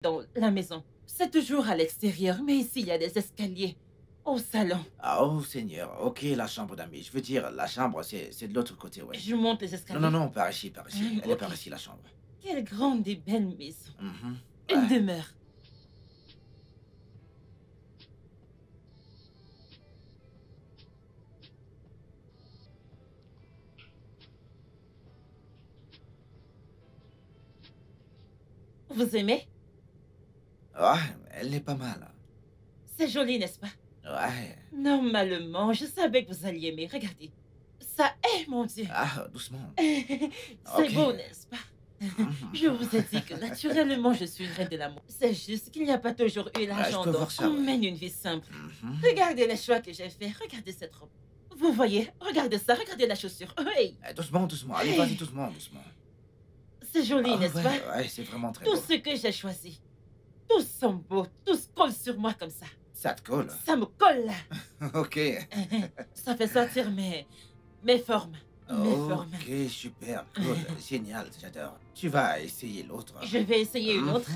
dans la maison. C'est toujours à l'extérieur, mais ici, il y a des escaliers. Au salon. Ah, oh Seigneur, ok, la chambre d'amis. Je veux dire, la chambre, c'est de l'autre côté, ouais. Je monte les Non, non, escaliers. non, par ici, par ici. Elle est Ok. par ici, la chambre. Quelle grande et belle maison. Mhm. Une Ouais. demeure. Vous aimez? Ouais, elle est pas mal. C'est joli, n'est-ce pas? Ouais. Normalement, je savais que vous alliez aimer. Regardez. Ça est, mon Dieu. Ah, doucement. C'est Ok. beau, n'est-ce pas? Mhm. Je vous ai dit que naturellement, je suis une reine de l'amour. C'est juste qu'il n'y a pas toujours eu Ouais, je l'argent, peux voir donc ça, on ouais. mène une vie simple. Mhm. Regardez les choix que j'ai faits. Regardez cette robe. Vous voyez? Regardez ça. Regardez la chaussure. Oui. Doucement, doucement. Allez, vas-y, Hey, doucement, doucement. c'est joli, Ah n'est-ce pas? ouais, ouais, c'est vraiment très Tout beau. ce que j'ai choisi, tous sont beaux. Tous collent sur moi comme ça. Ça te colle. Ça me colle là. Ok. Ça fait sortir mes formes. Mes formes. Ok, super, cool, génial, j'adore. Tu vas essayer l'autre. Je vais essayer une autre.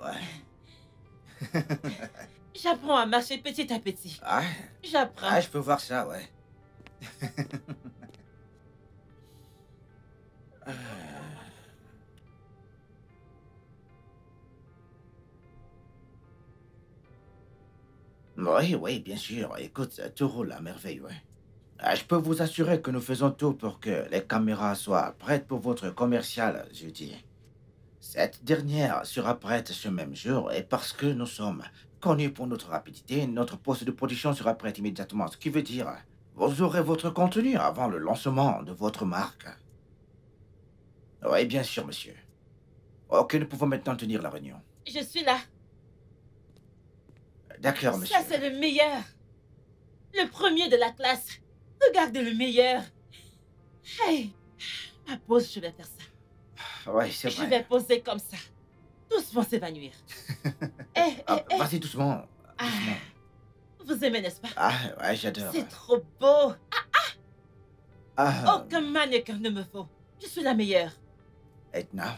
Ouais. J'apprends à marcher petit à petit. Ah, J'apprends. ah, je peux voir ça, ouais. Euh, Oui, oui, bien sûr. Écoute, tout roule à merveille, ouais. Ah, je peux vous assurer que nous faisons tout pour que les caméras soient prêtes pour votre commercial jeudi. Cette dernière sera prête ce même jour et parce que nous sommes connus pour notre rapidité, notre poste de production sera prêt immédiatement. Ce qui veut dire, vous aurez votre contenu avant le lancement de votre marque. Oui, bien sûr, monsieur. Ok, nous pouvons maintenant tenir la réunion. Je suis là. D'accord, Ça, monsieur. c'est le meilleur. Le premier de la classe. Regardez le meilleur. Hey, ma pause, je vais faire ça. Oui, c'est Je vrai. vais poser comme ça. Tous vont s'évanouir. Eh, Ah, eh, eh. vas-y, doucement. Ah, Doucement. vous aimez, n'est-ce pas? Ah, ouais, j'adore. C'est trop beau. Ah, Aucun mannequin ne me faut. Je suis la meilleure. Edna.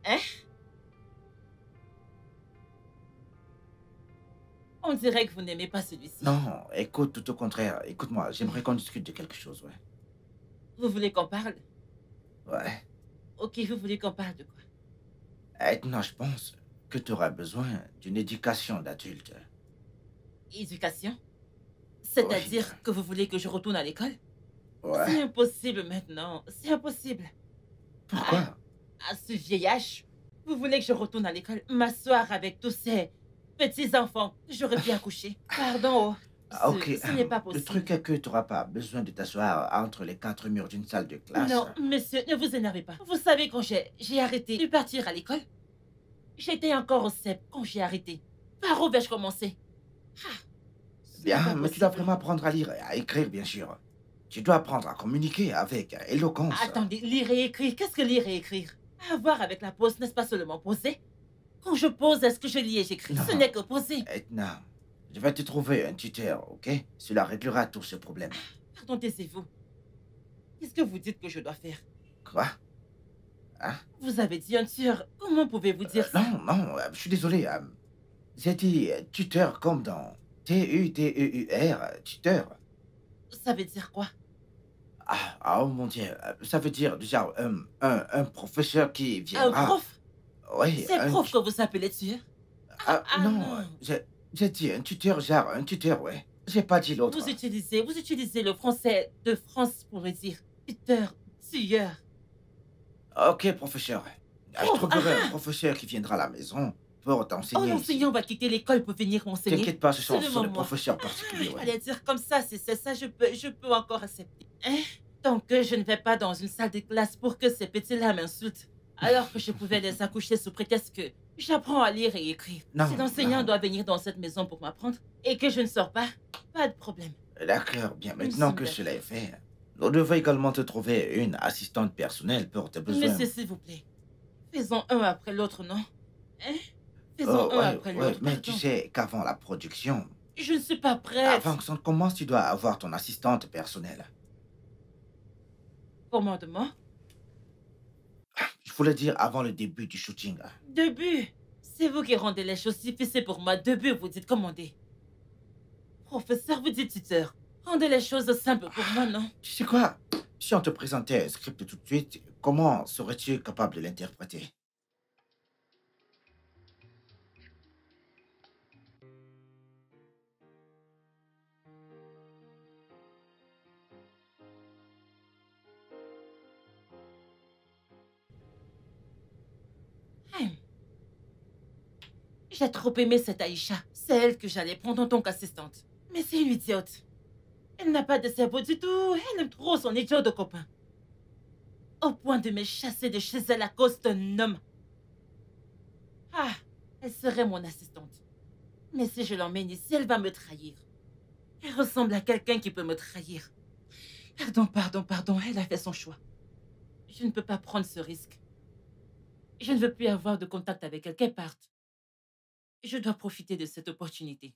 Hein? On dirait que vous n'aimez pas celui-ci. Non, écoute, tout au contraire. Écoute-moi, j'aimerais qu'on discute de quelque chose, ouais. Vous voulez qu'on parle? Ouais. Ok, vous voulez qu'on parle de quoi? Edna, je pense que tu auras besoin d'une éducation d'adulte. Éducation? Oui. C'est-à-dire que vous voulez que je retourne à l'école? C'est Ouais. impossible maintenant. C'est impossible. À, Pourquoi? à ce vieil âge, vous voulez que je retourne à l'école, m'asseoir avec tous ces petits-enfants que j'aurais pu accoucher? Pardon, oh. Ah, ok, Ce n'est pas le truc possible. est que tu n'auras pas besoin de t'asseoir entre les quatre murs d'une salle de classe. Non, monsieur, ne vous énervez pas. Vous savez quand j'ai arrêté de partir à l'école? J'étais encore au CEP quand j'ai arrêté. Par où vais-je commencer? Ah, ce n'est Bien, pas mais tu dois possible. vraiment apprendre à lire et à écrire, bien sûr. Tu dois apprendre à communiquer avec éloquence. Attendez, lire et écrire, qu'est-ce que lire et écrire? À voir avec la pause, n'est-ce pas seulement poser? Quand je pose, est-ce que je lis et j'écris? Ce Non, n'est que poser. Edna, je vais te trouver un tuteur, ok? Cela réglera tous ces problèmes. Pardon, taisez-vous. Qu'est-ce que vous dites que je dois faire? Quoi? Hein? Vous avez dit un tueur. Comment pouvez-vous dire ça? Non, non, je suis désolé. J'ai dit tuteur comme dans Tuteur, tuteur. Ça veut dire quoi? Oh mon Dieu, ça veut dire déjà un professeur qui Un viendra. prof? Oui, C'est prof que vous appelez tueur? Ah non, non. j'ai dit un tuteur, genre un tuteur, ouais. J'ai pas dit l'autre. Vous utilisez le français de France pour le dire. Tuteur, tueur. Ok, professeur. Je Prof, trouverai un professeur qui viendra à la maison pour Oh, t'enseigner ici. l'enseignant va quitter l'école pour venir m'enseigner. T'inquiète pas, ce sont Seulement des moi. professeurs particuliers, Il ouais. fallait dire comme ça, c'est ça, je peux encore accepter. Hein? Tant que je ne vais pas dans une salle de classe pour que ces petits-là m'insultent, alors que je pouvais les accoucher sous prétexte que j'apprends à lire et écrire. Non, Si l'enseignant non. doit venir dans cette maison pour m'apprendre et que je ne sors pas de problème. D'accord, bien. Nous Maintenant sommes que cela est d'accord. fait, nous devons également te trouver une assistante personnelle pour tes besoins. Monsieur, s'il vous plaît, faisons un après l'autre, non? Hein? Faisons Oh, un ouais, après ouais, l'autre, mais tu pardon. sais qu'avant la production, Je ne suis pas avant prête. que ça ne commence, tu dois avoir ton assistante personnelle. Commandement? voulais dire avant le début du shooting. Début. C'est vous qui rendez les choses difficiles pour moi. Début, vous dites commander. Professeur, vous dites tuteur. Rendez les choses simples pour moi, non? Tu sais quoi? Si on te présentait un script tout de suite, comment serais-tu capable de l'interpréter? Hum. J'ai trop aimé cette Aïcha. C'est elle que j'allais prendre en tant qu'assistante. Mais c'est une idiote. Elle n'a pas de cerveau du tout. Elle aime trop son idiot de copain. Au point de me chasser de chez elle à cause d'un homme. Ah, elle serait mon assistante. Mais si je l'emmène ici, elle va me trahir. Elle ressemble à quelqu'un qui peut me trahir. Pardon, elle a fait son choix. Je ne peux pas prendre ce risque. Je ne veux plus avoir de contact avec elle, qu'elle parte. Je dois profiter de cette opportunité.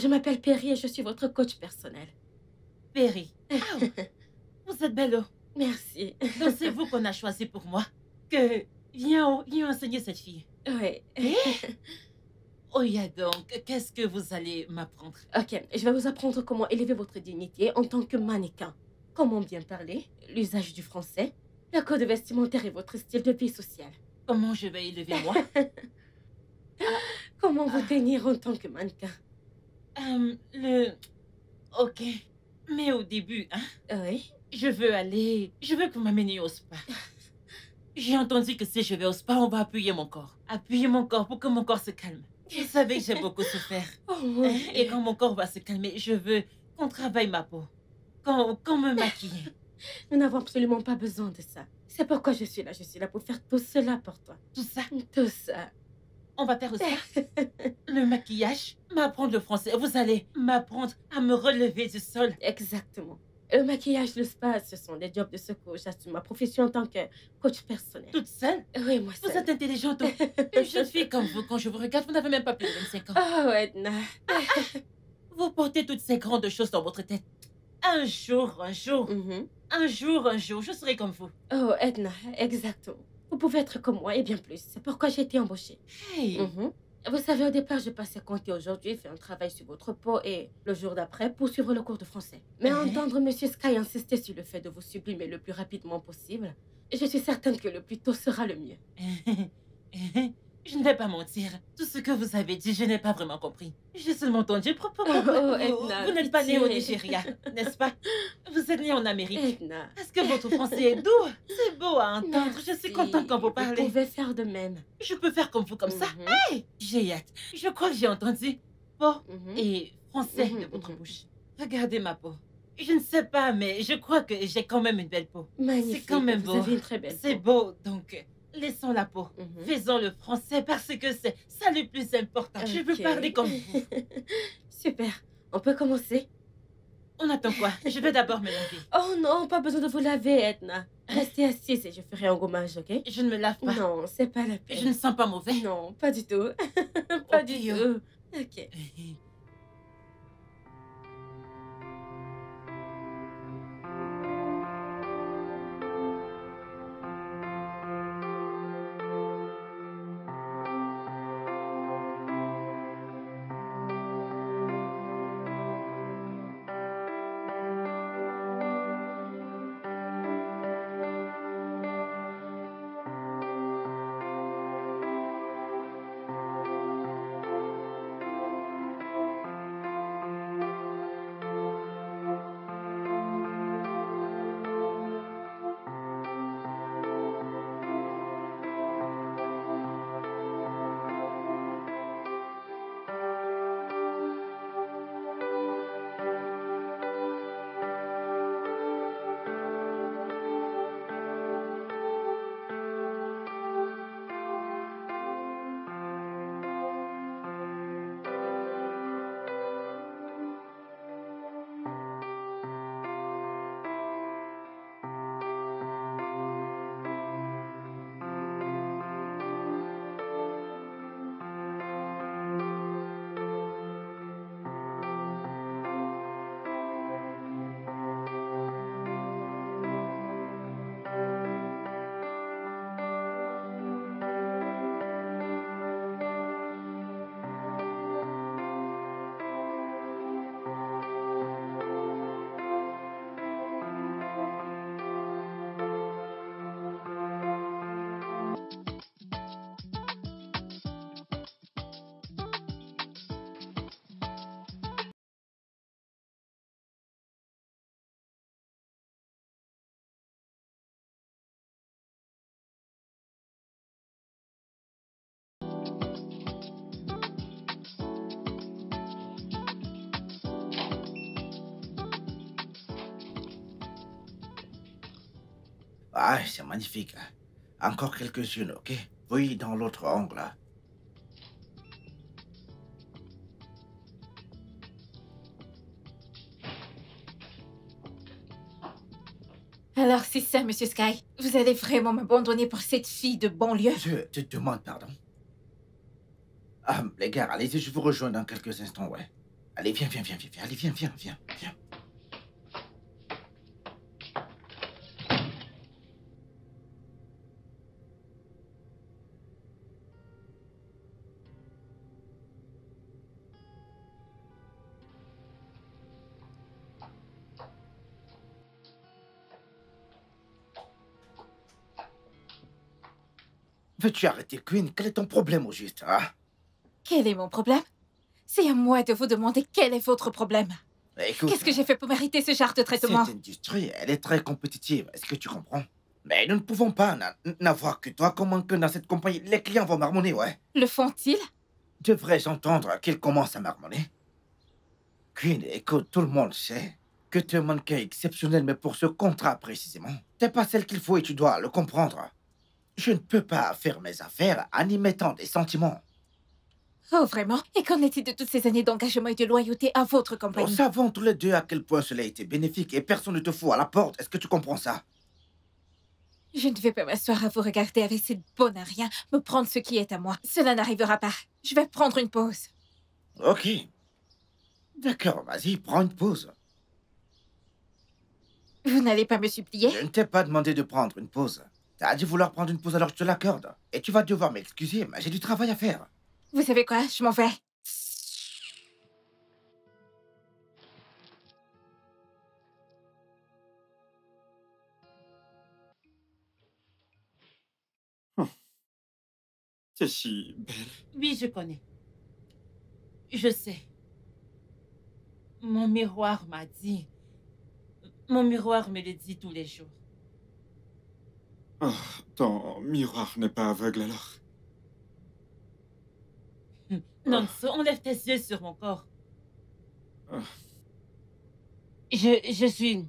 Je m'appelle Perry et je suis votre coach personnel. Perry. Oh, vous êtes belle. Merci. Donc c'est vous qu'on a choisi pour moi. Que viens enseigner cette fille. Oui. Oh, yeah, donc, qu'est-ce que vous allez m'apprendre? Ok, je vais vous apprendre comment élever votre dignité en tant que mannequin. Comment bien parler, l'usage du français, le code vestimentaire et votre style de vie sociale. Comment je vais élever moi? Comment vous tenir en tant que mannequin. Ok. Mais au début, hein, Oui. je veux que vous m'ameniez au spa. J'ai entendu que si je vais au spa, on va appuyer mon corps. Appuyer mon corps pour que mon corps se calme. Vous savez que j'ai beaucoup souffert. Oh mon Dieu. Et quand mon corps va se calmer, je veux qu'on travaille ma peau. Qu'on me maquille. Nous n'avons absolument pas besoin de ça. C'est pourquoi je suis là. Je suis là pour faire tout cela pour toi. Tout ça, Tout ça. on va faire au spa. Le maquillage, m'apprendre le français. Vous allez m'apprendre à me relever du sol. Exactement. Le maquillage, le spa, ce sont des jobs de secours. J'assume ma profession en tant que coach personnel. Toute seule. Oui, moi Vous seule. êtes intelligente. Une jeune fille comme vous, quand je vous regarde, vous n'avez même pas plus de 25 ans. Oh, Edna. Vous portez toutes ces grandes choses dans votre tête. Un jour, Mhm. je serai comme vous. Oh, Edna, exactement. Vous pouvez être comme moi et bien plus. C'est pourquoi j'ai été embauchée. Hey, Mhm. Vous savez, au départ, je passais compter aujourd'hui, faire un travail sur votre peau et le jour d'après, poursuivre le cours de français. Mais entendre Monsieur Sky insister sur le fait de vous sublimer le plus rapidement possible, je suis certaine que le plus tôt sera le mieux. je ne vais pas mentir. Tout ce que vous avez dit, je n'ai pas vraiment compris. J'ai seulement entendu propos. Oh, Edna, Vous n'êtes pas né au pitié. Nigeria, n'est-ce pas? Vous êtes né en Amérique. Edna. Est-ce que votre français est doux? C'est beau à entendre. Je suis contente quand vous parlez. Vous pouvez faire de même. Je peux faire comme vous, comme ça. Mhm. Hey, j'ai hâte. Je crois que j'ai entendu peau Mhm. et français Mhm, de votre mhm. bouche. Regardez ma peau. Je ne sais pas, mais je crois que j'ai quand même une belle peau. Magnifique. quand même Vous beau. avez une très belle C'est peau. beau, donc laissons la peau. Mhm. Faisons le français parce que c'est ça le plus important. Je veux Ok. parler comme vous. Super. On peut commencer? On attend quoi? Je vais d'abord me laver. Oh non, pas besoin de vous laver, Edna. Restez assise et je ferai un gommage, ok? Je ne me lave pas. Non, c'est pas la peine. Je ne sens pas mauvais. Non, pas du tout. Pas Ok, du yo. tout. Ok. Ah, c'est magnifique. Encore quelques-unes, ok? Oui, dans l'autre angle. Alors, c'est ça, Monsieur Sky. Vous allez vraiment m'abandonner pour cette fille de banlieue? Je te demande pardon. Ah, les gars, allez-y, je vous rejoins dans quelques instants, ouais. Allez, viens, viens, viens, viens, viens. Allez, viens, viens, viens, viens. Veux-tu arrêter, Queen? Quel est ton problème au juste, hein? Quel est mon problème? C'est à moi de vous demander quel est votre problème. Écoute, Qu'est-ce que j'ai fait pour mériter ce genre de traitement? cette industrie, elle est très compétitive. Est-ce que tu comprends? Mais nous ne pouvons pas n'avoir que toi. Comment que dans cette compagnie, les clients vont marmonner, ouais? Le font-ils? Devrais-je entendre qu'ils commencent à marmonner? Queen, écoute, tout le monde sait que tu es un mannequin exceptionnel, mais pour ce contrat précisément, t'es pas celle qu'il faut et tu dois le comprendre. Je ne peux pas faire mes affaires en y mettant des sentiments. Oh, vraiment? Et qu'en est-il de toutes ces années d'engagement et de loyauté à votre Nous compagnie? savons tous les deux à quel point cela a été bénéfique et personne ne te fout à la porte. Est-ce que tu comprends ça? Je ne vais pas m'asseoir à vous regarder avec cette bonne à rien, me prendre ce qui est à moi. Cela n'arrivera pas. Je vais prendre une pause. Ok. D'accord, vas-y, prends une pause. Vous n'allez pas me supplier? Je ne t'ai pas demandé de prendre une pause. T'as dit vouloir prendre une pause, alors je te l'accorde. Et tu vas devoir m'excuser, mais j'ai du travail à faire. Vous savez quoi? Je m'en vais. C'est si belle. Oui, je connais. Je sais. Mon miroir m'a dit. Mon miroir me le dit tous les jours. Oh, ton miroir n'est pas aveugle alors. Nonso, enlève tes yeux sur mon corps. Ah. Je suis...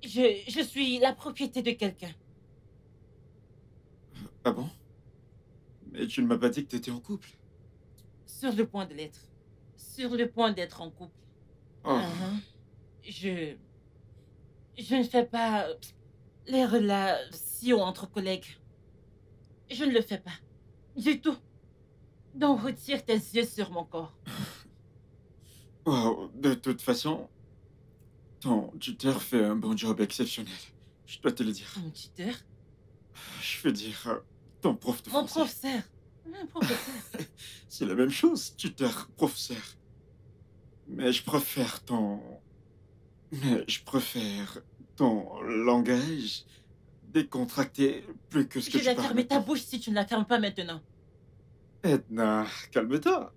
Je suis la propriété de quelqu'un. Ah bon? Mais tu ne m'as pas dit que tu étais en couple. Sur le point de l'être. Sur le point d'être en couple. Oh, Je ne fais pas les relations entre collègues. Je ne le fais pas. Du tout. Donc retire tes yeux sur mon corps. wow. De toute façon, ton tuteur fait un bon job exceptionnel. Je dois te le dire. Mon tuteur. Je veux dire, ton prof de Mon français. professeur. Mon professeur. C'est la même chose, tuteur, professeur. Mais je préfère ton langage décontracté plus que ce que Je tu vais parles fermer ta maintenant. bouche si tu ne la fermes pas maintenant. Edna, calme-toi.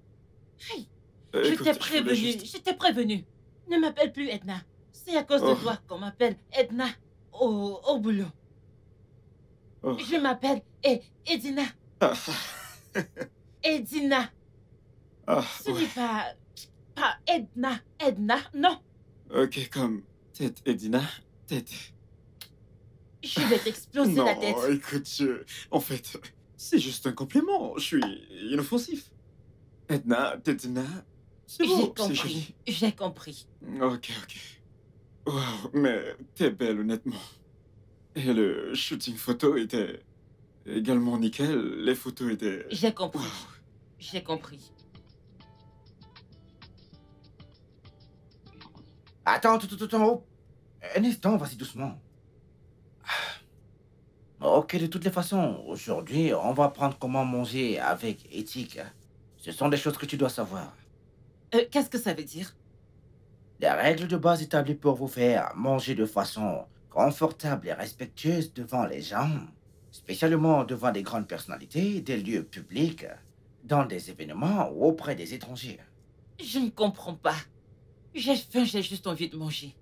Hey, Écoute, je t'ai voulais prévenu. juste- Je t'ai prévenu. Ne m'appelle plus Edna. C'est à cause Oh. de toi qu'on m'appelle Edna au boulot. Oh. Je m'appelle Edina. Ah, Edina. ah, Ce ouais. n'est pas Edna. Edna, non. Ok, comme tête Edina, tête. Je vais t'exploser Non, la tête. écoute, en fait, c'est juste un compliment. Je suis inoffensif. Edna, Edna, c'est J'ai beau, c'est compris. joli. J'ai compris. Ok, ok. Wow, mais t'es belle, honnêtement. Et le shooting photo était également nickel. Les photos étaient... J'ai compris. Wow. J'ai compris. Attends, oh. Un instant, vas-y doucement. Ok, de toutes les façons, aujourd'hui, on va apprendre comment manger avec éthique. Ce sont des choses que tu dois savoir. Qu'est-ce que ça veut dire? Les règles de base établies pour vous faire manger de façon confortable et respectueuse devant les gens, spécialement devant des grandes personnalités, des lieux publics, dans des événements ou auprès des étrangers. Je ne comprends pas. J'ai faim, j'ai juste envie de manger.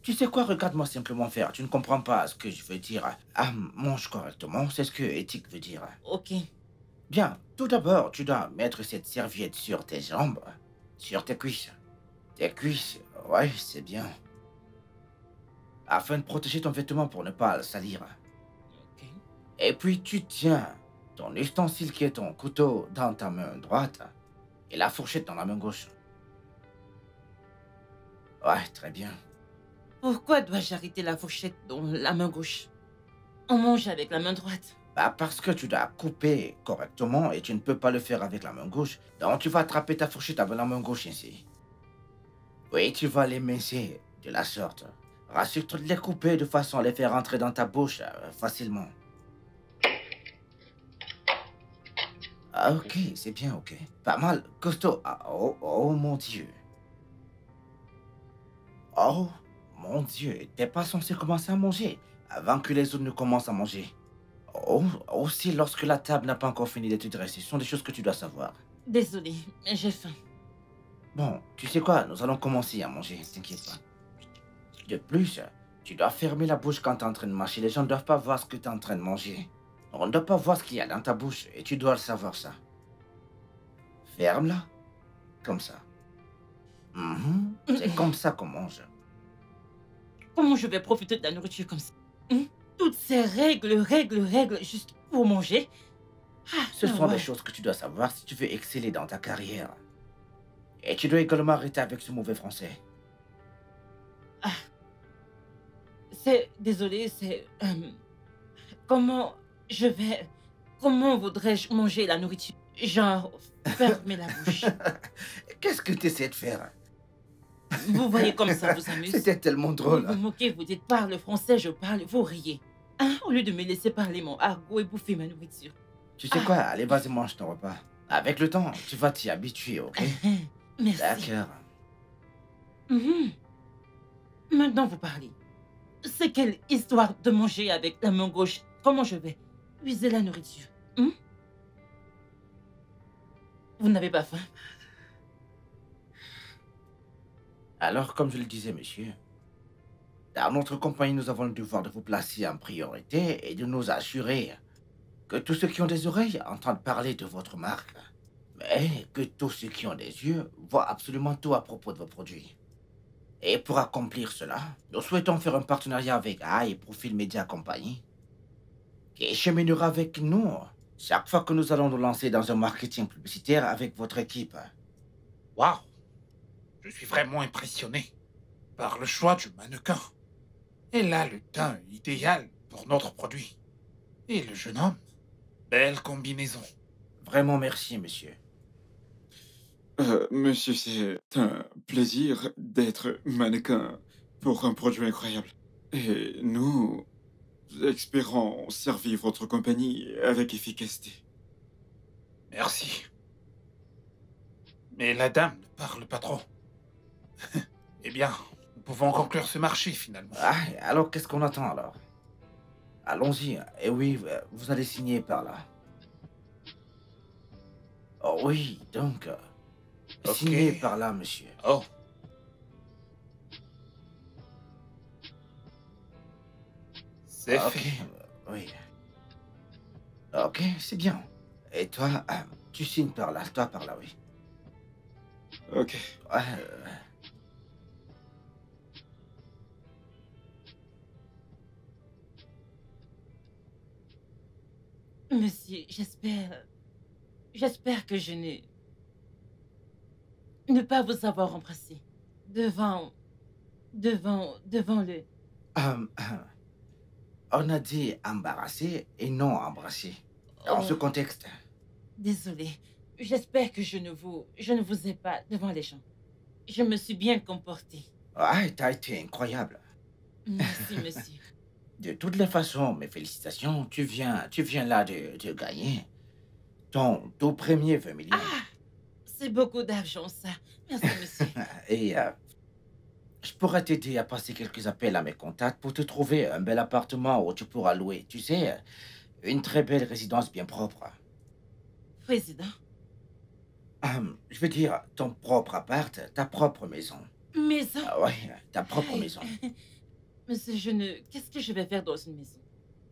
Tu sais quoi, regarde-moi simplement faire. Tu ne comprends pas ce que je veux dire. Ah, mange correctement, c'est ce que éthique veut dire. Ok. Bien, tout d'abord, tu dois mettre cette serviette sur tes jambes, sur tes cuisses. Tes cuisses, ouais, c'est bien. Afin de protéger ton vêtement pour ne pas le salir. Ok. Et puis tu tiens ton ustensile qui est ton couteau dans ta main droite et la fourchette dans la main gauche. Ouais, très bien. Pourquoi dois-je arrêter la fourchette dans la main gauche? On mange avec la main droite. Bah parce que tu dois couper correctement et tu ne peux pas le faire avec la main gauche. Donc tu vas attraper ta fourchette avec la main gauche ainsi. Oui, tu vas les mincer de la sorte. Rassure-toi de les couper de façon à les faire entrer dans ta bouche facilement. Ah, ok, c'est bien, ok. Pas mal, costaud. Ah, oh, oh mon Dieu. Oh mon Dieu, t'es pas censé commencer à manger avant que les autres ne commencent à manger. Oh, aussi lorsque la table n'a pas encore fini d'être dressée, ce sont des choses que tu dois savoir. Désolée, mais j'ai faim. Bon, tu sais quoi, nous allons commencer à manger, t'inquiète pas. De plus, tu dois fermer la bouche quand tu es en train de marcher. Les gens ne doivent pas voir ce que tu es en train de manger. On ne doit pas voir ce qu'il y a dans ta bouche et tu dois le savoir ça. Ferme-la, comme ça. C'est comme ça qu'on mange. Comment je vais profiter de la nourriture comme ça? Toutes ces règles, juste pour manger? Ce sont des choses que tu dois savoir si tu veux exceller dans ta carrière. Et tu dois également arrêter avec ce mauvais français. Désolé, c'est... comment voudrais-je manger la nourriture? Genre, fermer la bouche. Qu'est-ce que tu essaies de faire? Vous voyez comme ça vous amuse? C'était tellement drôle. Vous vous moquez, vous dites parle français, je parle, vous riez. Hein? Au lieu de me laisser parler mon argot et bouffer ma nourriture. Tu sais quoi? Allez, vas-y, mange ton repas. Avec le temps, tu vas t'y habituer, ok? Merci. D'accord. Maintenant, vous parlez. C'est quelle histoire de manger avec la main gauche? Comment je vais puiser la nourriture? Vous n'avez pas faim? Alors, comme je le disais, monsieur, dans notre compagnie, nous avons le devoir de vous placer en priorité et de nous assurer que tous ceux qui ont des oreilles entendent parler de votre marque, mais que tous ceux qui ont des yeux voient absolument tout à propos de vos produits. Et pour accomplir cela, nous souhaitons faire un partenariat avec AI et Profil Media Company, qui cheminera avec nous chaque fois que nous allons nous lancer dans un marketing publicitaire avec votre équipe. Waouh! Je suis vraiment impressionné par le choix du mannequin. Elle a le teint idéal pour notre produit. Et le jeune homme, belle combinaison. Vraiment merci, monsieur. Monsieur, c'est un plaisir d'être mannequin pour un produit incroyable. Et nous espérons servir votre compagnie avec efficacité. Merci. Mais la dame ne parle pas trop. Eh bien, nous pouvons conclure ce marché finalement. Ah, alors qu'est-ce qu'on attend alors? Allons-y. Et oui, vous allez signer par là. Oh oui, donc... Ok. Signez par là, monsieur. Oh. C'est Ok, fait. oui. Ok, c'est bien. Et toi, tu signes par là, toi par là, oui. Ok. Monsieur, j'espère que je ne pas vous avoir embrassé devant le... On a dit embarrassé et non embrassé. Dans ce contexte. Désolée, j'espère que je ne vous ai pas devant les gens. Je me suis bien comportée. Ah, t'as été incroyable. Merci, monsieur. De toutes les façons, mes félicitations, tu viens là de gagner ton tout premier 20 millions. Ah, c'est beaucoup d'argent, ça. Merci, monsieur. Et je pourrais t'aider à passer quelques appels à mes contacts pour te trouver un bel appartement où tu pourras louer. Tu sais, une très belle résidence bien propre. Président. Je veux dire, ton propre appart, ta propre maison. Maison? Ah ouais, ta propre maison. Monsieur, qu'est-ce que je vais faire dans une maison?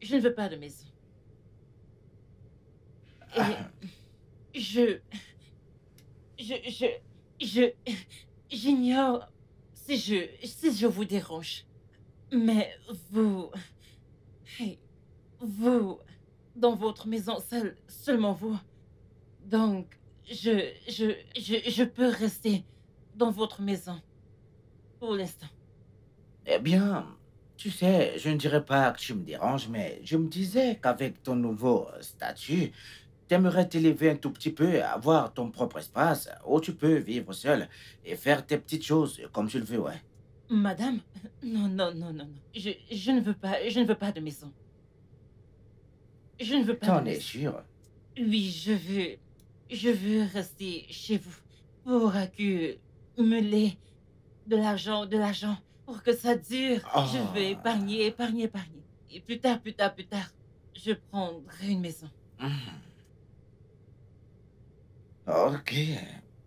Je ne veux pas de maison. Et j'ignore si je vous dérange. Mais vous, dans votre maison, seulement vous. Donc, je peux rester dans votre maison pour l'instant. Eh bien, tu sais, je ne dirais pas que tu me déranges, mais je me disais qu'avec ton nouveau statut, t'aimerais t'élever un tout petit peu, avoir ton propre espace où tu peux vivre seul et faire tes petites choses comme tu le veux, ouais. Madame, non, non, non, non, non. Je ne veux pas, je ne veux pas de maison. Je ne veux pas de T'en es maison. sûr? Oui, je veux rester chez vous pour accumuler de l'argent, pour que ça dure. Je veux Oh. épargner, épargner, épargner. Et plus tard, je prendrai une maison. Ok,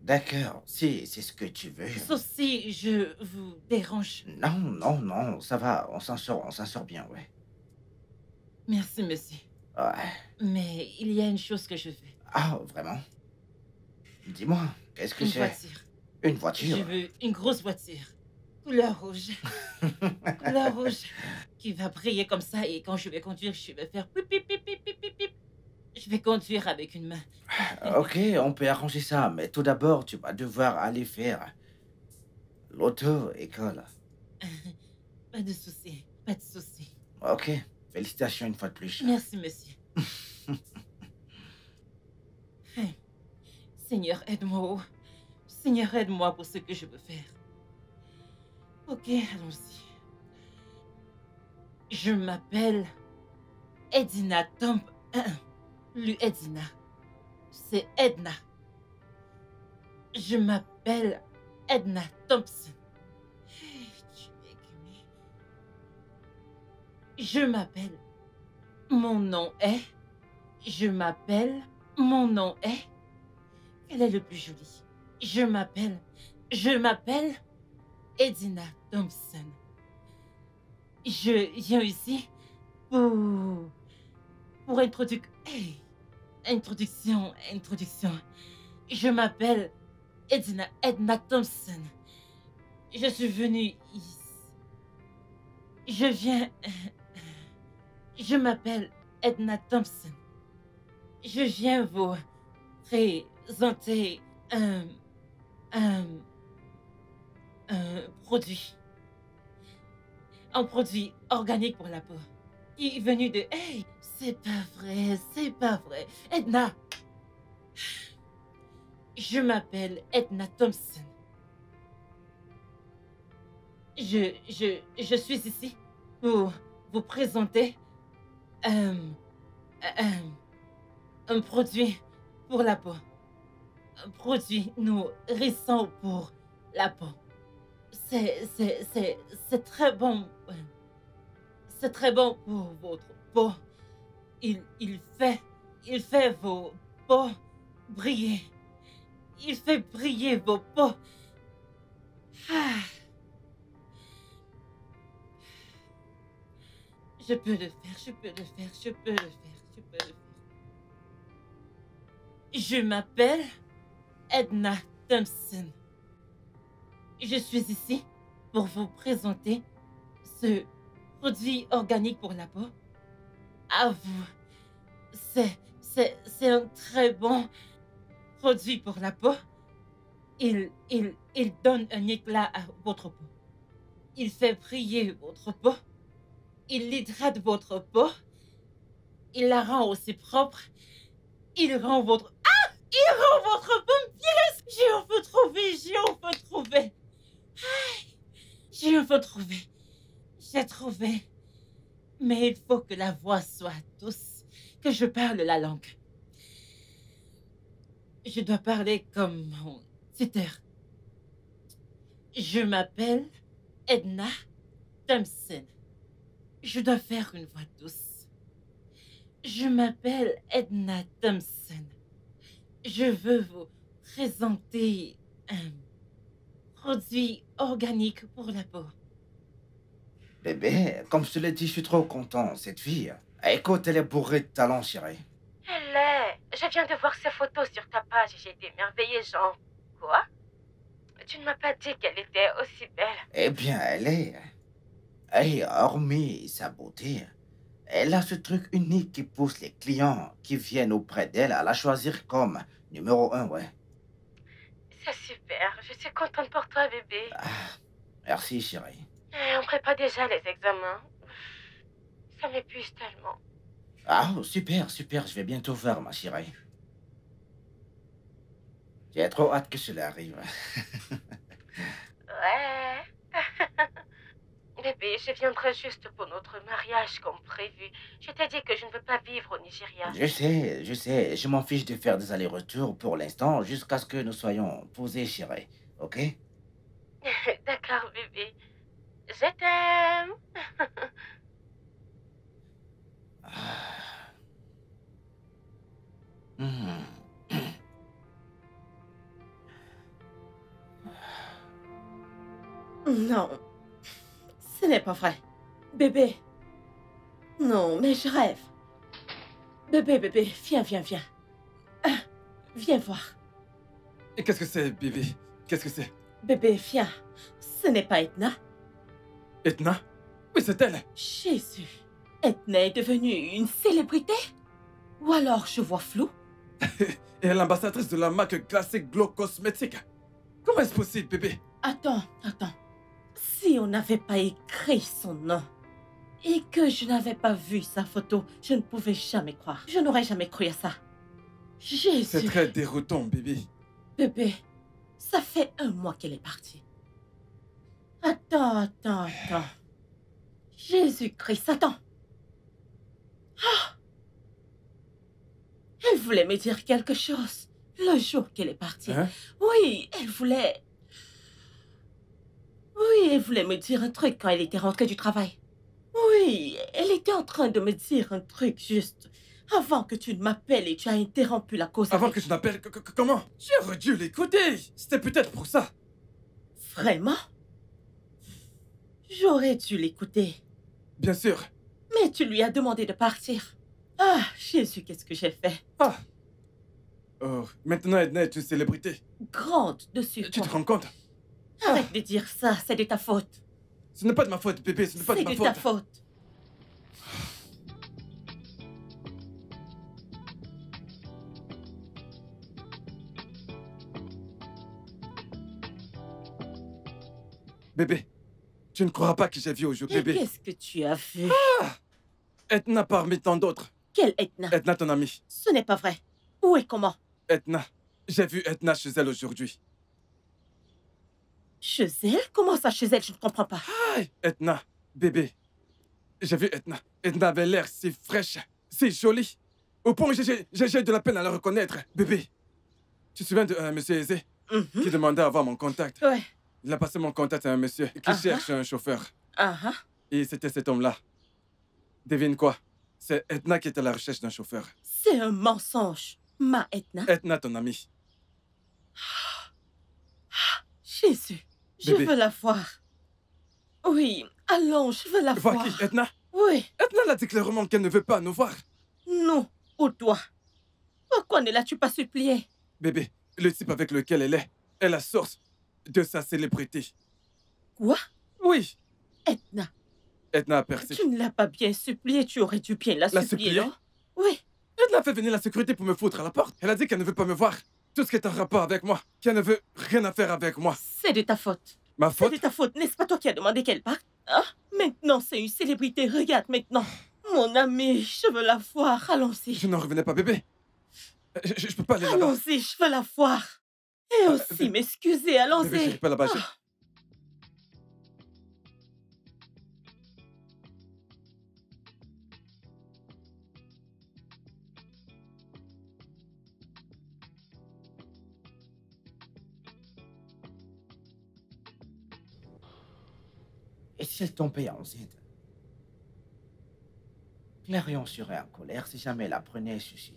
d'accord, si c'est ce que tu veux. Sauf si je vous dérange. Non, non, non, ça va, on s'en sort bien, ouais. Merci, monsieur. Ouais. Mais il y a une chose que je veux. Ah, vraiment? Dis-moi, qu'est-ce que Une c'est? voiture. Une voiture? Je veux une grosse voiture. Couleur rouge. Couleur rouge. Qui va briller comme ça et quand je vais conduire, je vais faire pip, pip, pip, pip, pip, pip, pip. Je vais conduire avec une main. Ok, on peut arranger ça, mais tout d'abord, tu vas devoir aller faire l'auto-école. Pas de souci, pas de souci. Ok, félicitations une fois de plus. Merci, monsieur. Seigneur, aide-moi. Seigneur, aide-moi pour ce que je veux faire. Ok, allons-y. Je m'appelle Edina Tomp. Plus Edina. C'est Edna. Je m'appelle Edna Thompson. Je m'appelle. Mon nom est. Je m'appelle. Mon nom est. Quel est le plus joli? Je m'appelle Edina Thompson. Je viens ici pour introduction. Je m'appelle Edna Thompson. Je suis venue ici. Je m'appelle Edna Thompson. Je viens vous présenter un produit. Un produit organique pour la peau. Qui est venu de... Hey, c'est pas vrai. Edna. Je m'appelle Edna Thompson. Je suis ici pour vous présenter un produit pour la peau. Un produit nourrissant pour la peau. C'est très bon. C'est très bon pour votre peau. Il fait vos peaux briller. Il fait briller vos peaux. Ah. Je peux le faire. Je m'appelle Edna Thompson. Je suis ici pour vous présenter ce produit organique pour la peau. À vous. C'est un très bon produit pour la peau. Il donne un éclat à votre peau. Il fait briller votre peau. Il hydrate votre peau. Il la rend aussi propre. Il rend votre peau bien. J'ai enfin trouvé. J'ai trouvé. Mais il faut que la voix soit douce, que je parle la langue. Je dois parler comme mon tuteur. Je m'appelle Edna Thompson. Je dois faire une voix douce. Je m'appelle Edna Thompson. Je veux vous présenter un produit organique pour la peau. Bébé, comme je te l'ai dit, je suis trop content, cette fille. Écoute, elle est bourrée de talent, chérie. Elle est. Je viens de voir ses photos sur ta page et j'ai été émerveillée, genre. Quoi? Tu ne m'as pas dit qu'elle était aussi belle. Eh bien, elle est... Et hormis sa beauté, elle a ce truc unique qui pousse les clients qui viennent auprès d'elle à la choisir comme numéro 1, ouais. C'est super. Je suis contente pour toi, bébé. Ah, merci, chérie. On prépare déjà les examens. Ça m'épuise tellement. Ah, super, je vais bientôt voir, ma chérie. J'ai trop hâte que cela arrive. Ouais. Bébé, je viendrai juste pour notre mariage comme prévu. Je t'ai dit que je ne veux pas vivre au Nigeria. Je sais. Je m'en fiche de faire des allers-retours pour l'instant, jusqu'à ce que nous soyons posés, chérie. OK? D'accord, bébé. Je t'aime. Ah. Hmm. Non, ce n'est pas vrai. Bébé. Non, mais je rêve. Bébé, viens. Ah, viens voir. Et qu'est-ce que c'est, bébé? Qu'est-ce que c'est? Bébé, viens. Ce n'est pas Edna. Edna? Oui, c'est elle. Jésus. Edna est devenue une célébrité? Ou alors je vois flou? Et elle est l'ambassadrice de la marque classique Glow Cosmétique. Comment est-ce possible, bébé? Attends. Si on n'avait pas écrit son nom et que je n'avais pas vu sa photo, je ne pouvais jamais croire. Je n'aurais jamais cru à ça. Jésus. C'est très déroutant, bébé. Bébé, ça fait 1 mois qu'elle est partie. Attends. Jésus-Christ, attends. Ah! Elle voulait me dire quelque chose le jour qu'elle est partie. Hein? Oui, elle voulait me dire un truc quand elle était rentrée du travail. Oui, elle était en train de me dire un truc juste avant que tu ne m'appelles et tu as interrompu la cause. Avant avec- que je n'appelle... Comment? J'aurais dû l'écouter. C'était peut-être pour ça. Vraiment? J'aurais dû l'écouter. Bien sûr. Mais tu lui as demandé de partir. Ah, Jésus, qu'est-ce que j'ai fait? Ah. Oh, maintenant Edna est une célébrité. Grande de Tu te surpoids. rends compte? Arrête de dire ça, c'est de ta faute. Ce n'est pas de ma faute, bébé. Ce n'est pas de C'est ma de ta faute. faute. Bébé, tu ne croiras pas que j'ai vu aujourd'hui, Et bébé. qu'est-ce que tu as vu? Edna parmi tant d'autres. Quelle Edna? Edna, ton amie. Ce n'est pas vrai. Où et comment? Edna. J'ai vu Edna chez elle aujourd'hui. Chez elle? Comment ça chez elle? Je ne comprends pas. Aïe, Edna, bébé. J'ai vu Edna. Edna avait l'air si fraîche, si jolie. Au point où j'ai de la peine à la reconnaître. Bébé, tu te souviens de monsieur Aizé qui demandait à avoir mon contact? Ouais. Il a passé mon contact à un monsieur qui cherche un chauffeur. Ah. Et c'était cet homme-là. Devine quoi? C'est Edna qui était à la recherche d'un chauffeur. C'est un mensonge. Ma Edna? Edna, ton amie. Jésus, je Bébé. veux la voir. Oui, allons, je veux la voir. Voir qui? Edna? Oui, Edna l'a dit clairement qu'elle ne veut pas nous voir. non, ou toi. Pourquoi ne l'as-tu pas supplié? Bébé, le type avec lequel elle est la source de sa célébrité. Quoi? Oui, Edna, Edna a percé. tu ne l'as pas bien suppliée, tu aurais dû bien la supplier, supplier? non? Oui, Edna a fait venir la sécurité pour me foutre à la porte. Elle a dit qu'elle ne veut pas me voir. Tout ce qui est en rapport avec moi, qu'elle ne veut rien à faire avec moi. c'est de ta faute. Ma C'est faute? de ta faute, n'est-ce pas toi qui as demandé qu'elle parte? Ah, maintenant c'est une célébrité, regarde maintenant. Mon ami, je veux la voir, allons-y. Je n'en revenais pas, bébé. Je peux pas aller là-bas. Allons-y, je veux la voir. Et aussi bébé. m'excuser, Bébé, je allons-y. n'irai pas là-bas. Ah. Et si elle tombait enceinte? Clarion serait en colère si jamais elle apprenait ceci.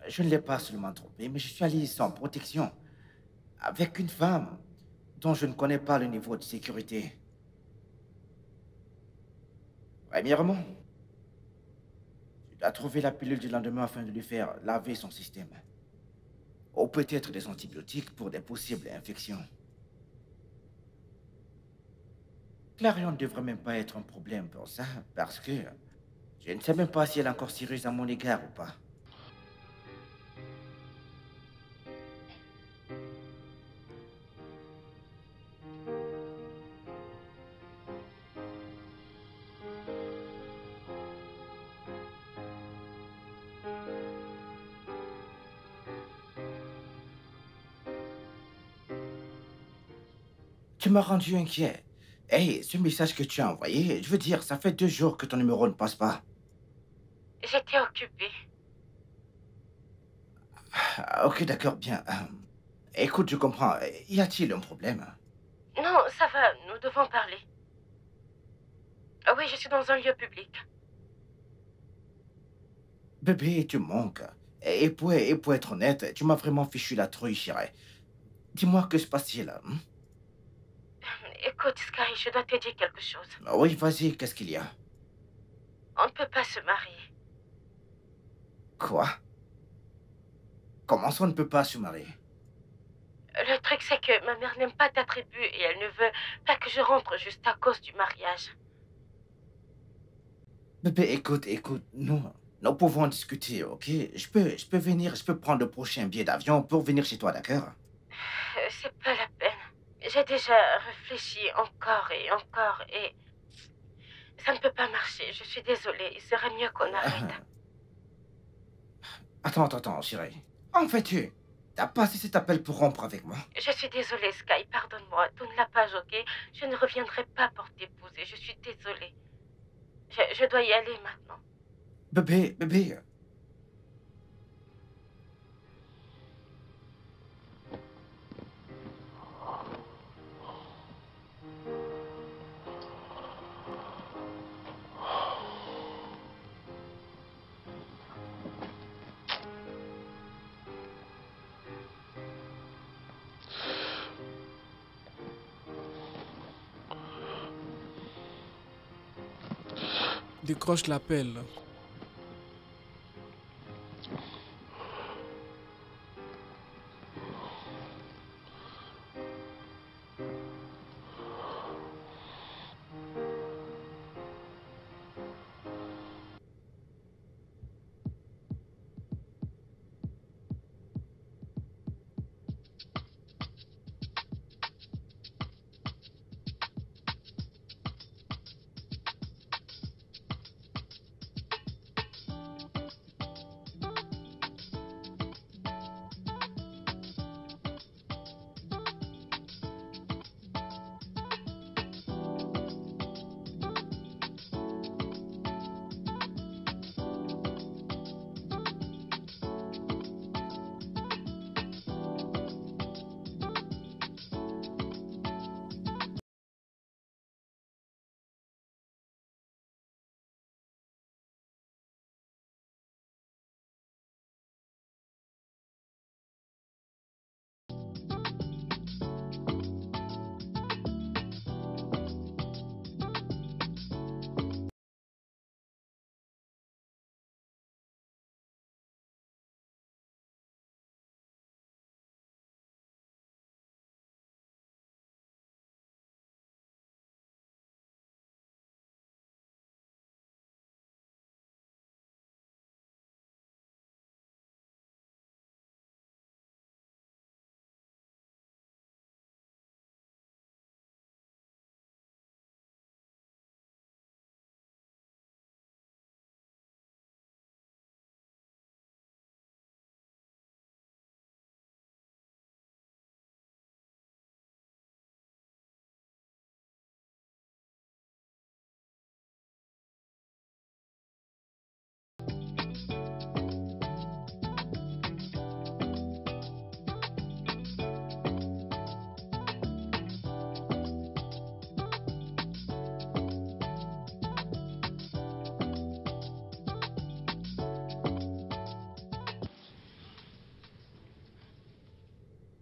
Je ne l'ai pas seulement trompée, mais je suis allé sans protection, avec une femme dont je ne connais pas le niveau de sécurité. Premièrement, tu dois trouver la pilule du lendemain afin de lui faire laver son système. Ou peut-être des antibiotiques pour des possibles infections. Clarion ne devrait même pas être un problème pour ça, parce que je ne sais même pas si elle est encore sérieuse à mon égard ou pas. Tu m'as rendu inquiet. Hey, ce message que tu as envoyé, je veux dire, ça fait 2 jours que ton numéro ne passe pas. J'étais occupée. Ah, ok, d'accord, bien. Écoute, je comprends. Y a-t-il un problème? Non, ça va, nous devons parler. Ah oui, je suis dans un lieu public. Bébé, tu manques. Et pour être honnête, tu m'as vraiment fichu la trouille, chérie. Dis-moi, que se passe-t-il? Écoute, Sky, je dois te dire quelque chose. Oui, vas-y, qu'est-ce qu'il y a? On ne peut pas se marier. Quoi? Comment ça, on ne peut pas se marier? Le truc, c'est que ma mère n'aime pas ta tribu et elle ne veut pas que je rentre juste à cause du mariage. Bébé, écoute, nous pouvons en discuter, ok? Je peux venir, je peux prendre le prochain billet d'avion pour venir chez toi, d'accord? C'est pas la peine. J'ai déjà réfléchi encore et ça ne peut pas marcher. Je suis désolée. Il serait mieux qu'on arrête. Attends, chérie. En fait, t'as passé cet appel pour rompre avec moi? Je suis désolée, Sky. Pardonne-moi. Tourne la page, ok? Je ne reviendrai pas pour t'épouser. Je suis désolée. Je dois y aller maintenant. Bébé. Décroche l'appel.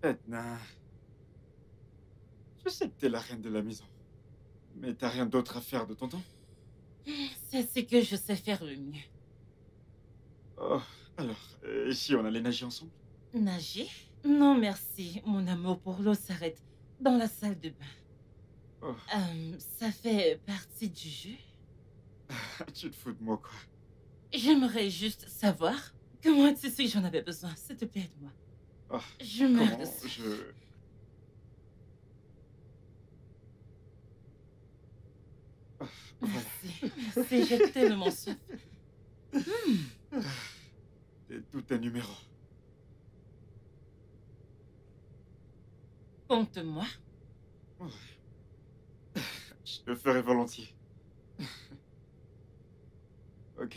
Edna, je sais que t'es la reine de la maison, mais t'as rien d'autre à faire de ton temps? C'est ce que je sais faire le mieux. Oh, alors, si on allait nager ensemble? Nager? Non, merci. Mon amour pour l'eau s'arrête dans la salle de bain. Oh, Ça fait partie du jeu. tu te fous de moi, quoi. J'aimerais juste savoir comment tu sais que j'en avais besoin. S'il te plaît, aide-moi. Oh, Je meurs de comment soif. Voilà. Merci, j'ai tellement soif. T'es tout un numéro. Compte-moi. Ouais. Je le ferai volontiers. Ok.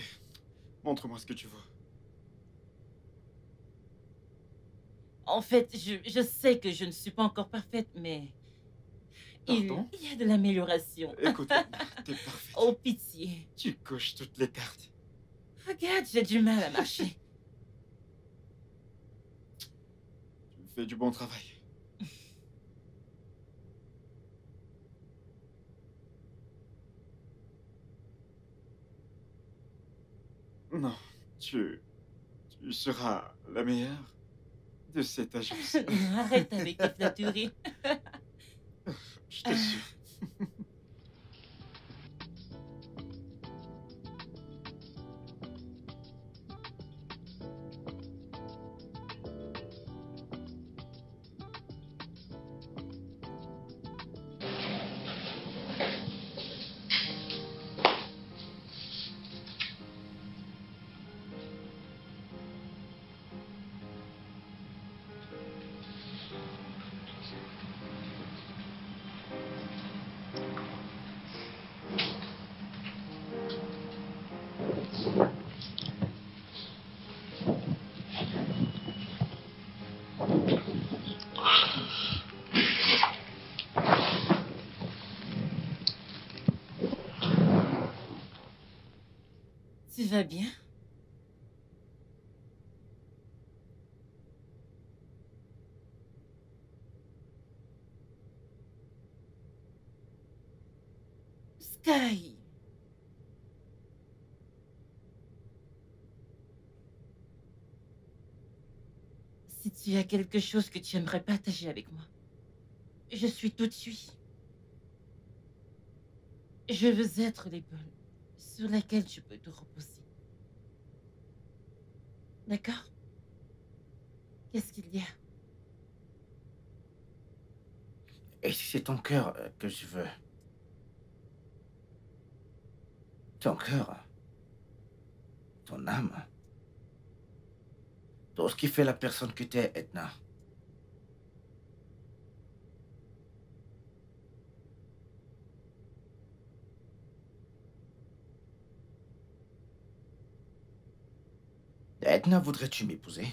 Montre-moi ce que tu vois. En fait, je sais que je ne suis pas encore parfaite, mais Pardon? il y a de l'amélioration. Écoute, Edna, t'es parfaite. Oh, pitié. Tu coches toutes les cartes. Regarde, j'ai du mal à marcher. Tu fais du bon travail. Non, tu seras la meilleure de cette agence. Arrête avec tes flatteries. Je t'assure. Tu vas bien? Sky. Si tu as quelque chose que tu aimerais partager avec moi, je suis tout suite. Je veux être l'épaule sur laquelle tu peux te reposer. D'accord? Qu'est-ce qu'il y a? Et si c'est ton cœur que je veux? Ton cœur, ton âme, tout ce qui fait la personne que t'es, Edna. Edna, voudrais-tu m'épouser?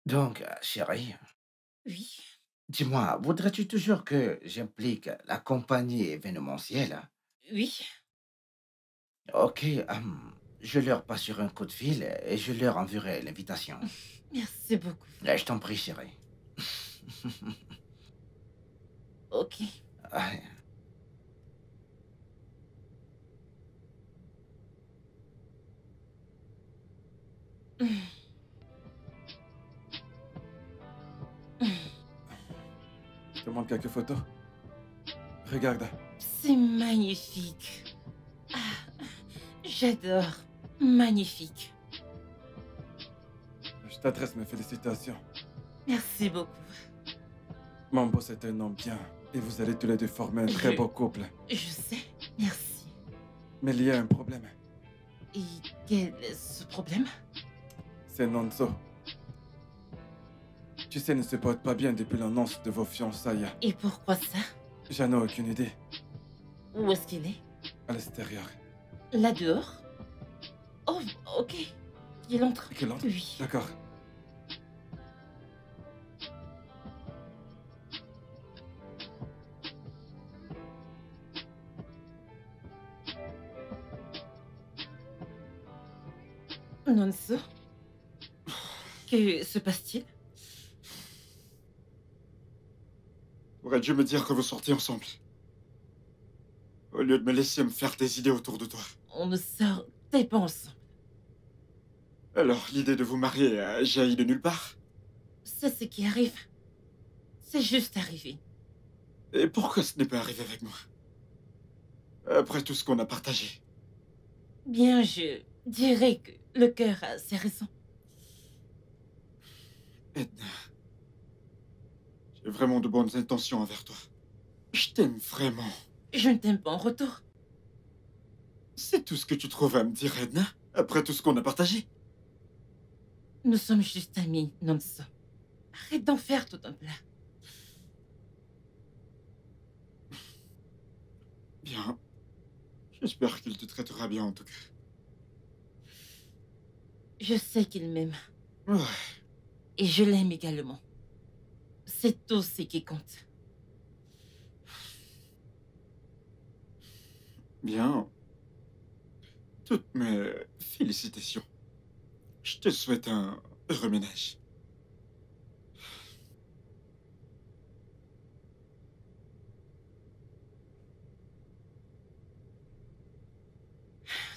Donc, chérie, Oui. dis-moi, voudrais-tu toujours que j'implique la compagnie événementielle? Oui. Ok, je leur passerai un coup de fil et je leur enverrai l'invitation. Merci beaucoup. Je t'en prie, chérie. Ok. Ah, Je te montre quelques photos. Regarde. C'est magnifique. Ah, j'adore. Magnifique. Je t'adresse mes félicitations. Merci beaucoup. Mon beau, c'est un homme bien. Et vous allez tous les deux former un très beau couple. Je sais. Merci. Mais il y a un problème. Et quel est ce problème? C'est Nonso. Tu sais, ne se porte pas bien depuis l'annonce de vos fiançailles. Et pourquoi ça? J'en ai aucune idée. Où est-ce qu'il est? À l'extérieur. Là dehors? Oh, ok. Il entre. Qu'il entre? Oui. D'accord. Nonso? Que se passe-t-il? Aurais dû me dire que vous sortiez ensemble. Au lieu de me laisser me faire des idées autour de toi. On ne sortait pas ensemble. Alors, l'idée de vous marier a jailli de nulle part? C'est ce qui arrive. C'est juste arrivé. Et pourquoi ce n'est pas arrivé avec moi? Après tout ce qu'on a partagé. Bien, je dirais que le cœur a ses raisons. Edna, j'ai vraiment de bonnes intentions envers toi. Je t'aime vraiment. Je ne t'aime pas en retour. C'est tout ce que tu trouves à me dire, Edna, après tout ce qu'on a partagé? Nous sommes juste amis, Nonso. Arrête d'en faire tout un plat. Bien. J'espère qu'il te traitera bien en tout cas. Je sais qu'il m'aime. Ouais. Et je l'aime également. C'est tout ce qui compte. Bien. Toutes mes félicitations. Je te souhaite un heureux ménage.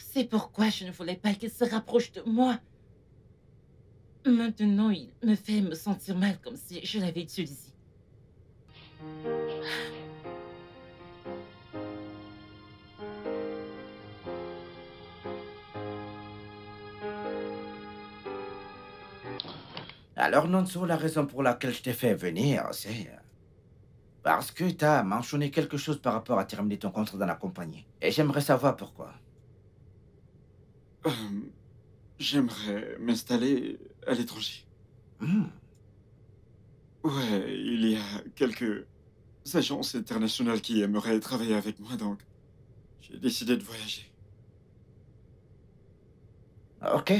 C'est pourquoi je ne voulais pas qu'il se rapproche de moi. Maintenant, il me fait me sentir mal comme si je l'avais utilisé. Alors, Nonso, la raison pour laquelle je t'ai fait venir, c'est parce que tu as mentionné quelque chose par rapport à terminer ton contrat dans la compagnie. Et j'aimerais savoir pourquoi. Euh, J'aimerais m'installer à l'étranger. Hmm. Ouais, il y a quelques agences internationales qui aimeraient travailler avec moi, donc j'ai décidé de voyager. Ok.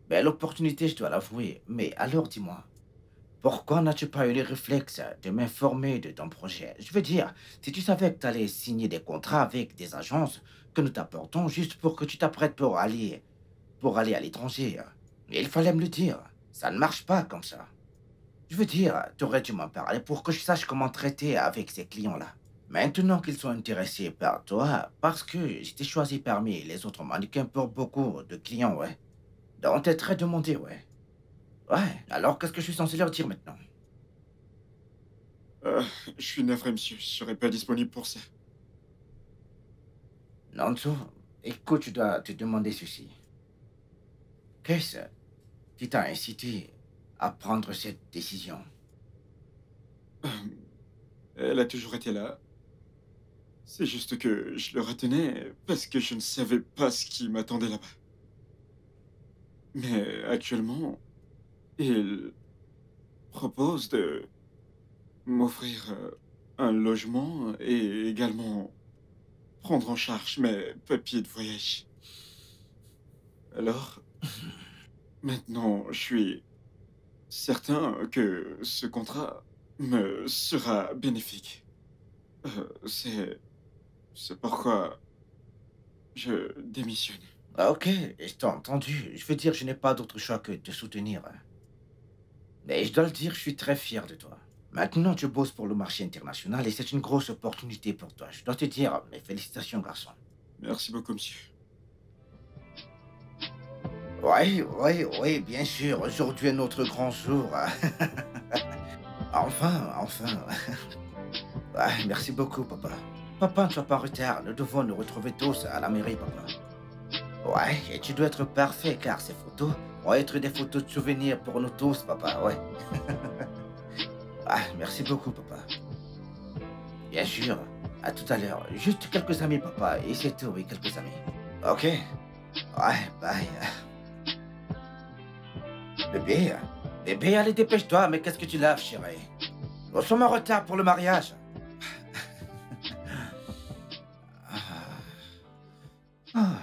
Belle opportunité, je dois l'avouer. Mais alors, dis-moi, pourquoi n'as-tu pas eu le réflexe de m'informer de ton projet? Je veux dire, si tu savais que tu allais signer des contrats avec des agences que nous t'apportons juste pour que tu t'apprêtes pour aller à l'étranger, il fallait me le dire. Ça ne marche pas comme ça. Je veux dire, tu aurais dû m'en parler pour que je sache comment traiter avec ces clients-là. Maintenant qu'ils sont intéressés par toi, parce que j'étais choisi parmi les autres mannequins pour beaucoup de clients, ouais. Donc t'es très demandé, ouais. Ouais, alors qu'est-ce que je suis censé leur dire maintenant? Je suis navré, monsieur, je serai pas disponible pour ça. Nonso, écoute, tu dois te demander ceci. Qu'est-ce qui t'a incité à prendre cette décision? Elle a toujours été là. C'est juste que je le retenais parce que je ne savais pas ce qui m'attendait là-bas. Mais actuellement, il propose de m'offrir un logement et également prendre en charge mes papiers de voyage. Alors, maintenant, je suis certain que ce contrat me sera bénéfique. C'est pourquoi je démissionne. Ah, ok, je t'ai entendu. Je veux dire, je n'ai pas d'autre choix que de te soutenir. Mais je dois le dire, je suis très fier de toi. Maintenant, tu bosses pour le marché international et c'est une grosse opportunité pour toi. Je dois te dire mes félicitations, garçon. Merci beaucoup, monsieur. Oui, bien sûr. Aujourd'hui est notre grand jour. Enfin. Ouais, merci beaucoup, papa. Papa, ne sois pas en retard. Nous devons nous retrouver tous à la mairie, papa. Ouais, et tu dois être parfait car ces photos vont être des photos de souvenirs pour nous tous, papa, ouais. Ah, merci beaucoup, papa. Bien sûr. À tout à l'heure. Juste quelques amis, papa. Et c'est tout, oui, quelques amis. Ok. Ouais, bye. Bébé, bébé, allez, dépêche-toi, mais qu'est-ce que tu laves, chérie? Nous sommes en retard pour le mariage. Ah.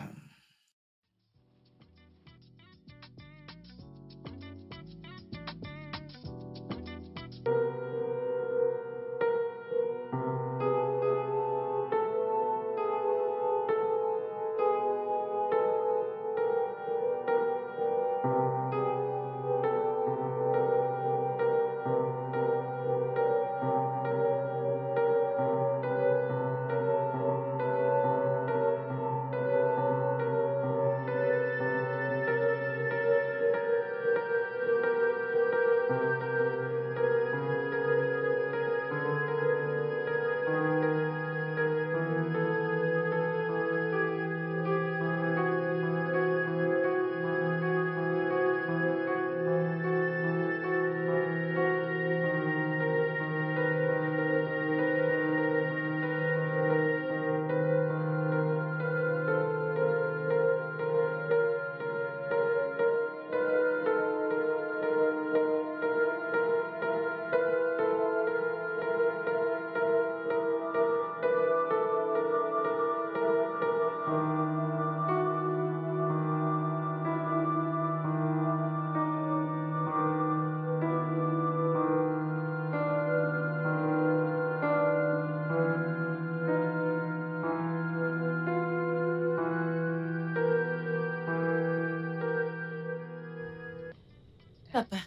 Papa,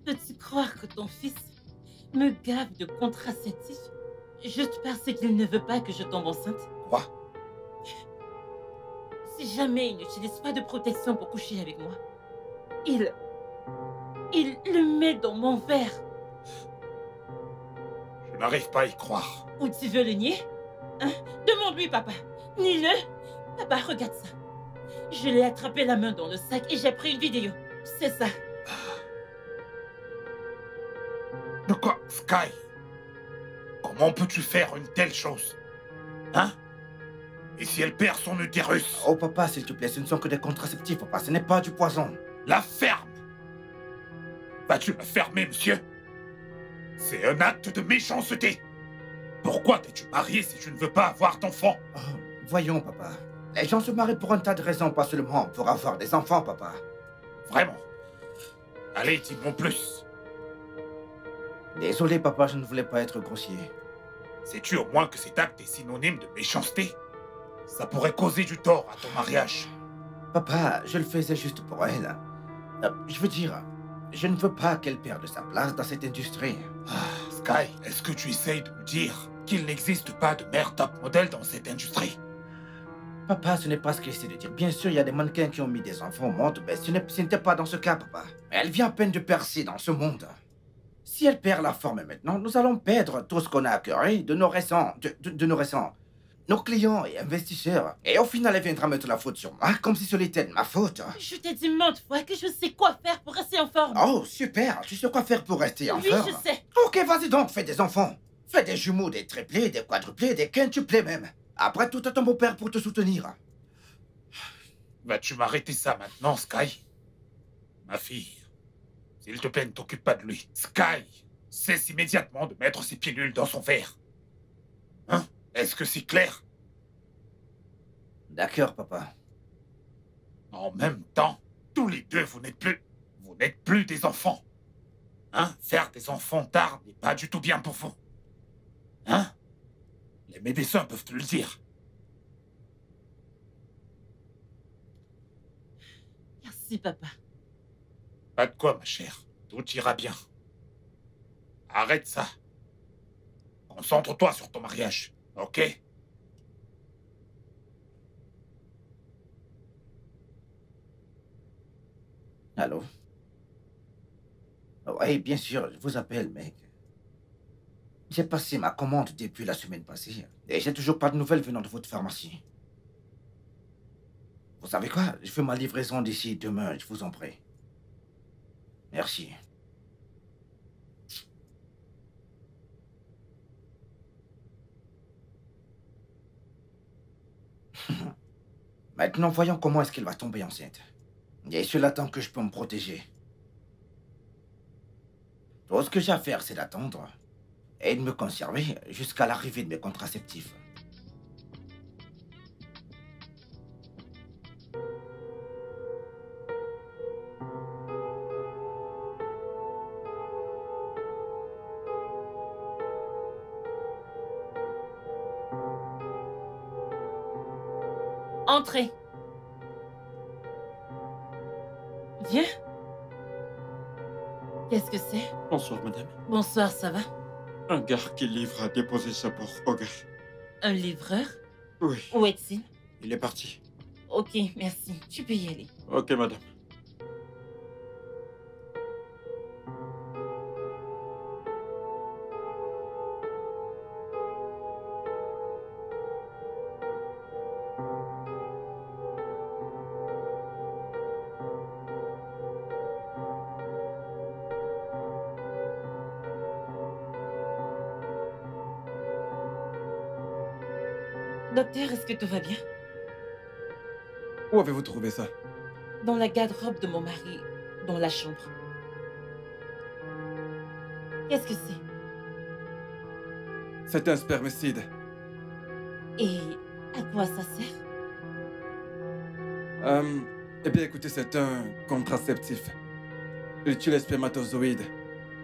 peux-tu croire que ton fils me gave de contraceptifs juste parce qu'il ne veut pas que je tombe enceinte? Quoi? Si jamais il n'utilise pas de protection pour coucher avec moi, il le met dans mon verre. Je n'arrive pas à y croire. Ou tu veux le nier? Hein? Demande-lui, papa. Nie-le. Papa, regarde ça. Je l'ai attrapé la main dans le sac et j'ai pris une vidéo. C'est ça. De quoi, Sky? Comment peux-tu faire une telle chose? Hein? Et si elle perd son utérus? Oh, papa, s'il te plaît, ce ne sont que des contraceptifs, papa. Ce n'est pas du poison. La ferme! Vas-tu la fermer, monsieur? C'est un acte de méchanceté. Pourquoi t'es-tu marié si tu ne veux pas avoir d'enfant? Oh, voyons, papa. Les gens se marient pour un tas de raisons, pas seulement pour avoir des enfants, papa. Vraiment? Allez, dis-moi plus. Désolé, papa, je ne voulais pas être grossier. Sais-tu au moins que cet acte est synonyme de méchanceté? Ça pourrait causer du tort à ton mariage. Papa, je le faisais juste pour elle. Je veux dire, je ne veux pas qu'elle perde sa place dans cette industrie. Ah, Sky, est-ce que tu essayes de me dire qu'il n'existe pas de mère top modèle dans cette industrie? Papa, ce n'est pas ce qu'il essaie de dire. Bien sûr, il y a des mannequins qui ont mis des enfants au monde, mais ce n'était pas dans ce cas, papa. Elle vient à peine de percer dans ce monde. Si elle perd la forme maintenant, nous allons perdre tout ce qu'on a acquis de nos récents, nos clients et investisseurs. Et au final, elle viendra mettre la faute sur moi, comme si ce était de ma faute. Je t'ai dit maintes fois que je sais quoi faire pour rester en forme. Oh, super, tu sais quoi faire pour rester en Oui, forme. je sais. Ok, vas-y donc, fais des enfants. Fais des jumeaux, des triplés, des quadruplés, des quintuplés même. Après tout, à ton beau-père pour te soutenir. Vas-tu m'arrêter ça maintenant, Sky? Ma fille, s'il te plaît, ne t'occupe pas de lui. Sky, cesse immédiatement de mettre ses pilules dans son verre. Hein? Est-ce que c'est clair? D'accord, papa. En même temps, tous les deux, vous n'êtes plus des enfants. Hein? Faire des enfants tard n'est pas du tout bien pour vous. Hein? Les médecins peuvent te le dire. Merci, papa. Pas de quoi, ma chère. Tout ira bien. Arrête ça. Concentre-toi sur ton mariage, ok? Allô? Oui, bien sûr, je vous appelle, mec. J'ai passé ma commande depuis la semaine passée et j'ai toujours pas de nouvelles venant de votre pharmacie. Vous savez quoi? Je fais ma livraison d'ici demain, je vous en prie. Merci. Maintenant, voyons comment est-ce qu'elle va tomber enceinte. Et cela tant que je peux me protéger. Tout ce que j'ai à faire, c'est d'attendre et de me conserver jusqu'à l'arrivée de mes contraceptifs. Entrez. Viens. Qu'est-ce que c'est? Bonsoir, madame. Bonsoir, ça va? Un gars qui livre a déposé ça pour Ogar. Un livreur? Oui, Où est-il? il est parti. Ok, merci. Tu peux y aller. Ok, madame. Docteur, est-ce que tout va bien? Où avez-vous trouvé ça? Dans la garde-robe de mon mari, dans la chambre. Qu'est-ce que c'est? C'est un spermicide. Et à quoi ça sert? Eh bien, écoutez, c'est un contraceptif. Il tue les spermatozoïdes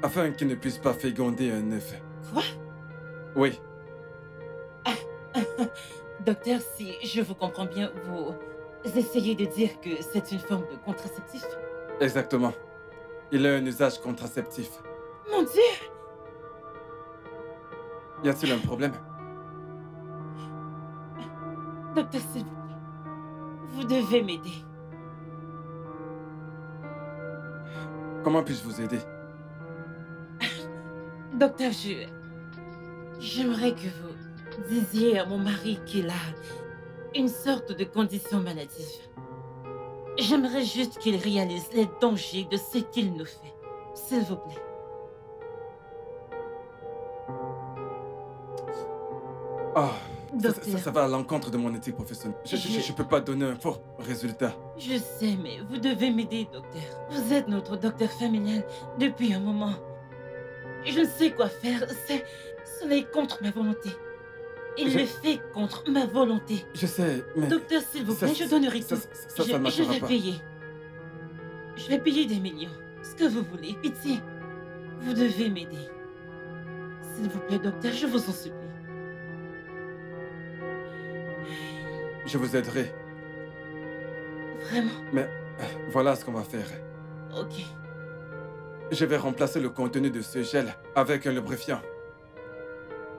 afin qu'ils ne puissent pas féconder un œuf. Quoi? Oui, Docteur, si je vous comprends bien, vous essayez de dire que c'est une forme de contraceptif? exactement. Il a un usage contraceptif. Mon Dieu! Y a-t-il un problème? Docteur, s'il vous plaît, vous devez m'aider. Comment puis-je vous aider? Docteur, j'aimerais que vous disiez à mon mari qu'il a une sorte de condition maladive. J'aimerais juste qu'il réalise les dangers de ce qu'il nous fait. S'il vous plaît. Ah, Docteur. ça va à l'encontre de mon éthique professionnelle. Je peux pas donner un faux résultat. Je sais, mais vous devez m'aider, docteur. Vous êtes notre docteur familial depuis un moment. Je ne sais quoi faire. Ce n'est contre ma volonté. Il le fait contre ma volonté. Je sais, mais... Docteur, s'il vous plaît, je donnerai tout. Ça ne Je marchera vais pas. payer. Je vais payer des millions. Ce que vous voulez. Pitié. Vous devez m'aider. S'il vous plaît, docteur, je vous en supplie. Je vous aiderai. Vraiment. Mais voilà ce qu'on va faire. Ok. Je vais remplacer le contenu de ce gel avec un lubrifiant.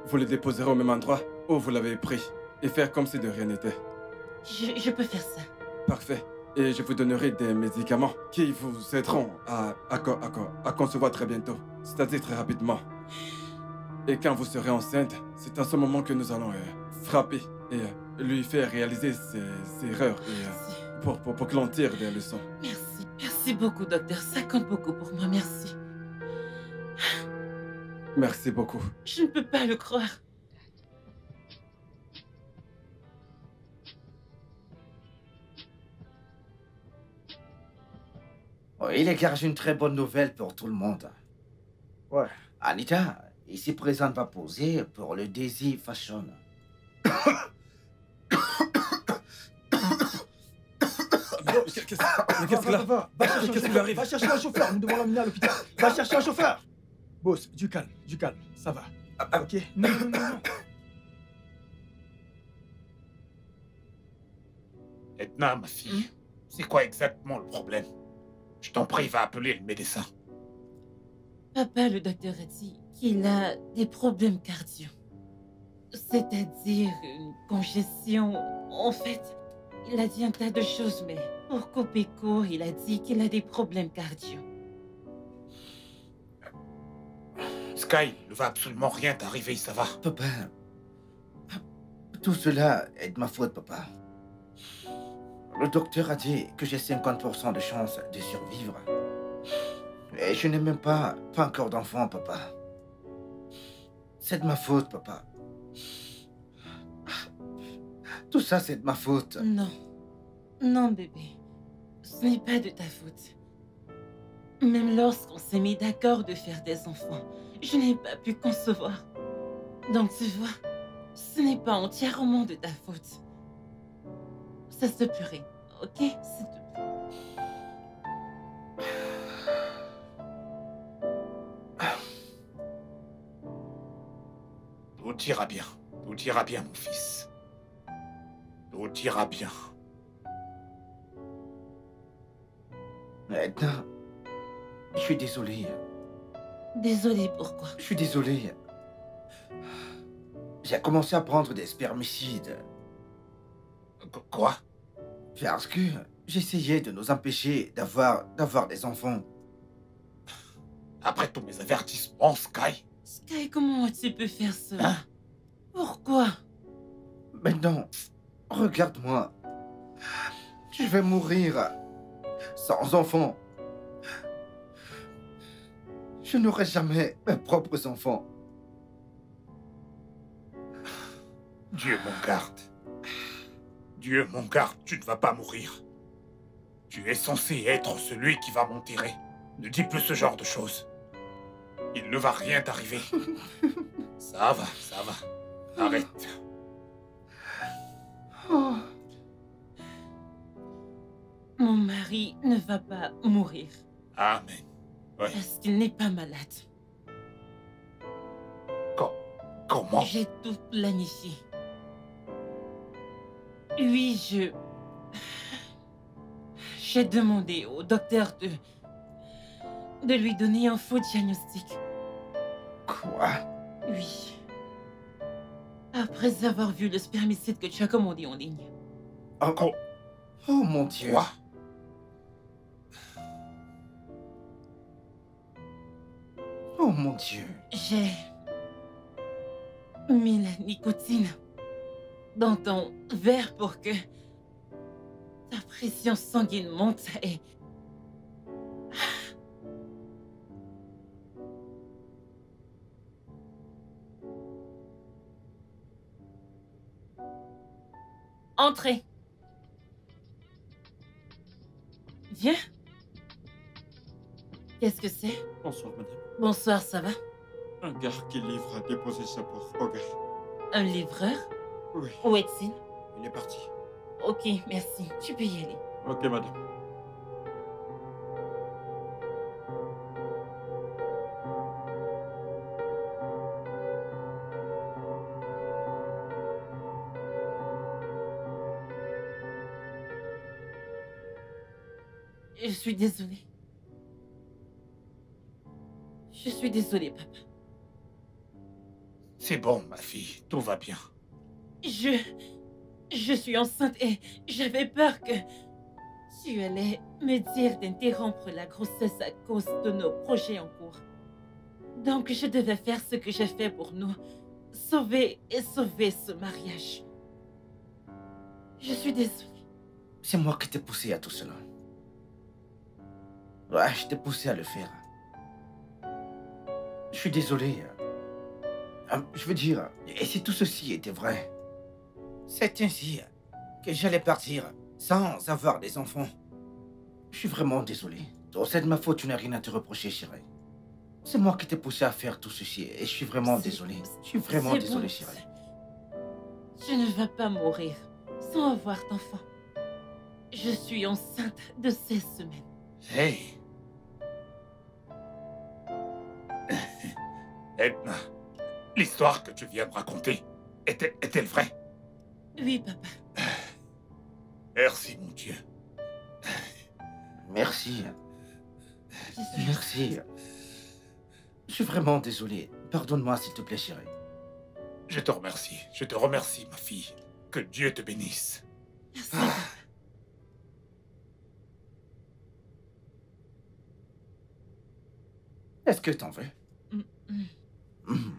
Vous le déposerez au même endroit où vous l'avez pris et faire comme si de rien n'était. Je peux faire ça. Parfait. Et je vous donnerai des médicaments qui vous aideront à concevoir très bientôt, c'est-à-dire très rapidement. Et quand vous serez enceinte, c'est à ce moment que nous allons frapper et lui faire réaliser ses erreurs et, pour que l'on tire des leçons. Merci. Merci beaucoup, docteur. Ça compte beaucoup pour moi. Merci. Merci beaucoup. Je ne peux pas le croire. Oui, les gars, j'ai une très bonne nouvelle pour tout le monde. Ouais. Anita, ici présente, va poser pour le Daisy Fashion. Qu'est-ce que là? Qu'est-ce qui lui arrive? Va chercher un chauffeur, nous devons l'emmener à l'hôpital. Va chercher un chauffeur. Boss, du calme, ça va. Ok? Non. Edna, ma fille, c'est quoi exactement le problème? Je t'en prie, va appeler le médecin. Papa, le docteur a dit qu'il a des problèmes cardio. C'est-à-dire une congestion. En fait, il a dit un tas de choses, mais pour couper court, il a dit qu'il a des problèmes cardio. Sky, il ne va absolument rien t'arriver, ça va? Papa, tout cela est de ma faute, papa. Le docteur a dit que j'ai 50% de chance de survivre. Et je n'ai même pas encore d'enfant, papa. C'est de ma faute, papa. Tout ça, c'est de ma faute. Non. Non, bébé. Ce n'est pas de ta faute. Même lorsqu'on s'est mis d'accord de faire des enfants, je n'ai pas pu concevoir. Donc tu vois, ce n'est pas entièrement de ta faute. Ça se pleurait, ok? S'il te plaît. Tout ira bien. Tout ira bien, mon fils. Tout ira bien. Edna, je suis désolé. Désolée, pourquoi? Je suis désolé. J'ai commencé à prendre des spermicides. Quoi? Parce que j'essayais de nous empêcher d'avoir des enfants. Après tous mes avertissements, Sky. Sky, comment tu peux faire cela? Hein? Pourquoi? Maintenant, regarde-moi. Je vais mourir sans enfants. Je n'aurai jamais mes propres enfants. Dieu m'en garde. Dieu m'en garde, tu ne vas pas mourir. Tu es censé être celui qui va m'enterrer. Ne dis plus ce genre de choses. Il ne va rien t'arriver. Ça va, ça va. Arrête. Oh. Mon mari ne va pas mourir. Amen. Ouais. Parce qu'il n'est pas malade. Comment? J'ai tout planifié. Oui, j'ai demandé au docteur de lui donner un faux diagnostic. Quoi? Oui. Après avoir vu le spermicide que tu as commandé en ligne. Oh mon Dieu. Quoi? Oh mon Dieu. J'ai mis la nicotine dans ton verre pour que ta pression sanguine monte et... Entrez. Viens. Qu'est-ce que c'est? Bonsoir, madame. Bonsoir, ça va? Un gars qui livre a déposé ça pour Hogar. Un livreur? Oui, Où est-il? il est parti. Ok, merci. Tu peux y aller. Ok, madame. Je suis désolée. Je suis désolée, papa. C'est bon, ma fille. Tout va bien. Je suis enceinte et j'avais peur que tu allais me dire d'interrompre la grossesse à cause de nos projets en cours. Donc je devais faire ce que j'ai fait pour nous. Sauver ce mariage. Je suis désolée. C'est moi qui t'ai poussé à tout cela. Ouais, je t'ai poussé à le faire. Je suis désolé. Je veux dire, et si tout ceci était vrai, c'est ainsi que j'allais partir sans avoir des enfants. Je suis vraiment désolé. C'est de ma faute, tu n'as rien à te reprocher, chérie. C'est moi qui t'ai poussé à faire tout ceci et je suis vraiment désolé. Je suis vraiment C'est désolé, bon. chérie. Je ne vais pas mourir sans avoir d'enfant. Je suis enceinte de 16 semaines. Hey. Edna, l'histoire que tu viens de raconter, est-elle vraie? Oui, papa. Merci, mon Dieu. Merci. Je suis... Merci. Je suis vraiment désolé. Pardonne-moi, s'il te plaît, chérie. Je te remercie. Je te remercie, ma fille. Que Dieu te bénisse. Merci, papa. Est-ce que t'en veux? Mm, mm. Mhm.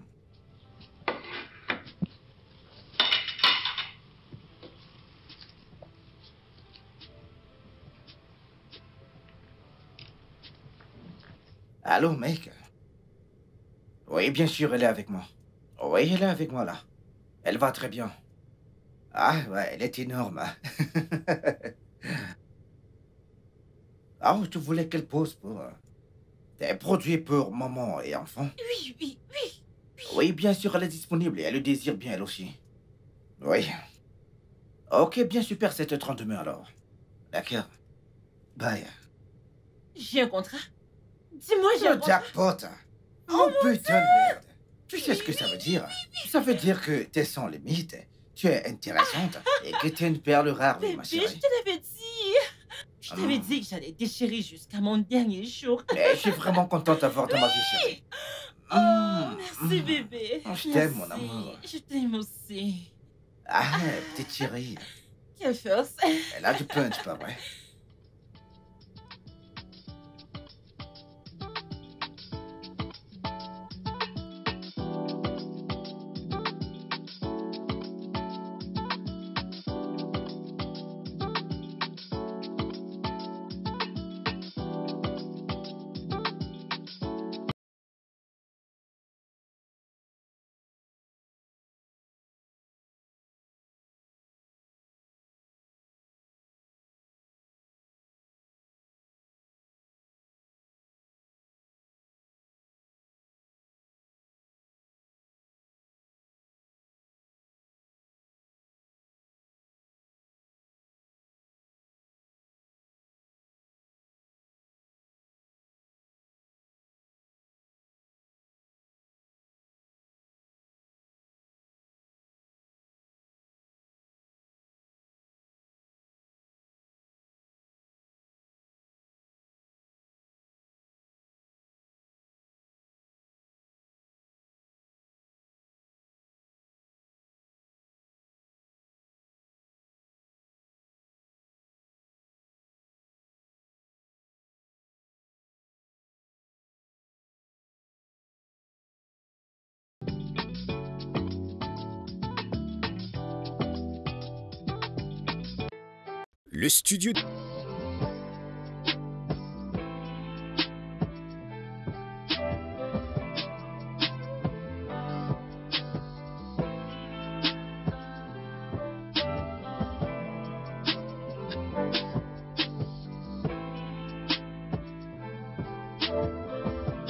Allô, mec? Oui, bien sûr, elle est avec moi. Oui, elle est avec moi, là. Elle va très bien. Ah, ouais, elle est énorme. Ah, tu voulais qu'elle pose pour des produits pour maman et enfant? Oui, oui, oui. Oui, bien sûr, elle est disponible et elle le désire bien, elle aussi. Oui. Ok, bien super, 7h30 demain alors. D'accord. Bye. J'ai un contrat. Dis-moi, j'ai un Le contrat. jackpot. Oh putain de merde. Tu sais ce que ça veut dire? Ça veut dire que t'es sans limite, tu es intéressante et que t'es une perle rare, oui, Bébé, ma je chérie. te l'avais dit. Je t'avais dit que j'allais déchirer jusqu'à mon dernier jour. Et je suis vraiment contente d'avoir dans ma vie, chérie. Oh, merci, bébé. Je t'aime, mon Merci. amour. Je t'aime aussi. Ah, petite chérie. Quelle force. Elle a du punch, pas vrai? Le studio